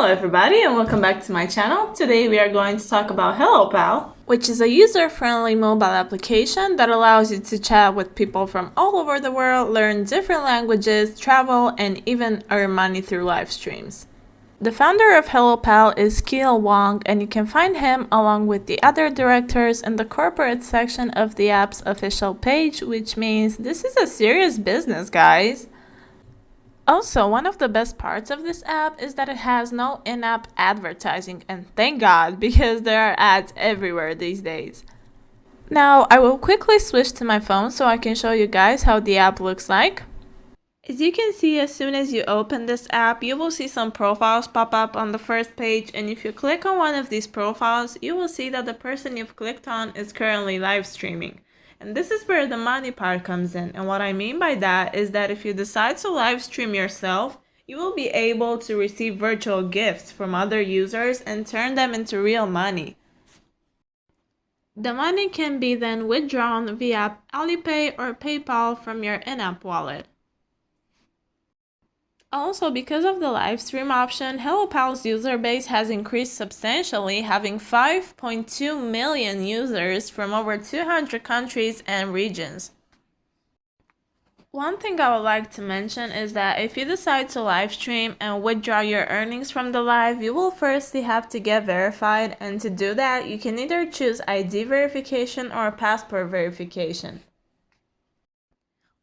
Hello everybody and welcome back to my channel. Today we are going to talk about Hellopal, which is a user-friendly mobile application that allows you to chat with people from all over the world, learn different languages, travel, and even earn money through live streams. The founder of Hellopal is Keel Wong, and you can find him along with the other directors in the corporate section of the app's official page, which means this is a serious business, guys. Also, one of the best parts of this app is that it has no in-app advertising, and thank God, because there are ads everywhere these days. Now, I will quickly switch to my phone so I can show you guys how the app looks like. As you can see, as soon as you open this app, you will see some profiles pop up on the first page, and if you click on one of these profiles, you will see that the person you've clicked on is currently live streaming. And this is where the money part comes in, and what I mean by that is that if you decide to live stream yourself, you will be able to receive virtual gifts from other users and turn them into real money. The money can be then withdrawn via Alipay or PayPal from your in-app wallet. Also, because of the live stream option, Hellopal's user base has increased substantially, having 5.2 million users from over 200 countries and regions. One thing I would like to mention is that if you decide to live stream and withdraw your earnings from the live, you will firstly have to get verified, and to do that, you can either choose ID verification or passport verification.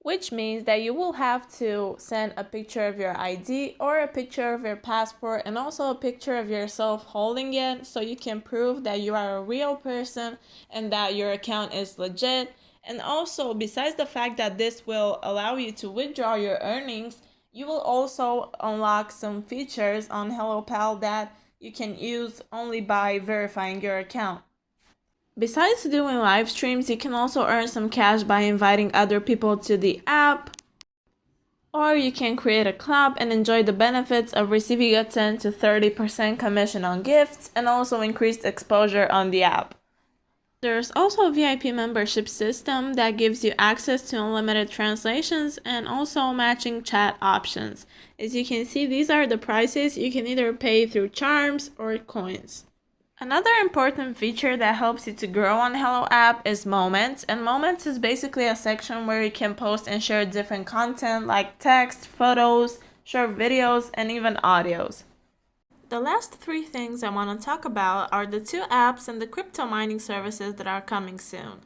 Which means that you will have to send a picture of your ID or a picture of your passport and also a picture of yourself holding it so you can prove that you are a real person and that your account is legit. And also, besides the fact that this will allow you to withdraw your earnings, you will also unlock some features on Hellopal that you can use only by verifying your account. Besides doing live streams, you can also earn some cash by inviting other people to the app, or you can create a club and enjoy the benefits of receiving a 10 to 30% commission on gifts and also increased exposure on the app. There's also a VIP membership system that gives you access to unlimited translations and also matching chat options. As you can see, these are the prices. You can either pay through charms or coins. Another important feature that helps you to grow on Hello app is Moments, and Moments is basically a section where you can post and share different content like text, photos, short videos, and even audios. The last three things I want to talk about are the two apps and the crypto mining services that are coming soon.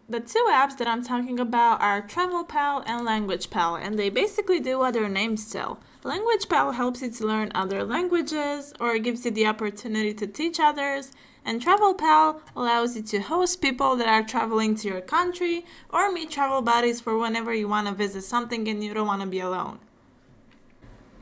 The two apps that I'm talking about are Travelpal and LanguagePal, and they basically do what their names tell. LanguagePal helps you to learn other languages or gives you the opportunity to teach others, and Travelpal allows you to host people that are traveling to your country or meet travel buddies for whenever you want to visit something and you don't want to be alone.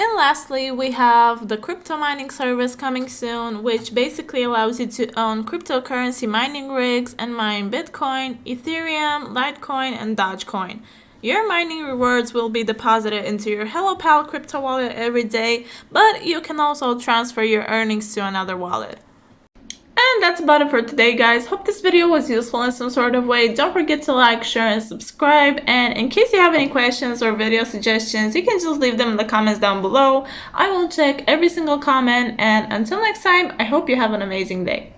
And lastly, we have the crypto mining service coming soon, which basically allows you to own cryptocurrency mining rigs and mine Bitcoin, Ethereum, Litecoin, and Dogecoin. Your mining rewards will be deposited into your Hellopal crypto wallet every day, but you can also transfer your earnings to another wallet. And that's about it for today, guys. Hope this video was useful in some sort of way. Don't forget to like, share, and subscribe. And in case you have any questions or video suggestions, you can just leave them in the comments down below. I will check every single comment. And until next time, I hope you have an amazing day.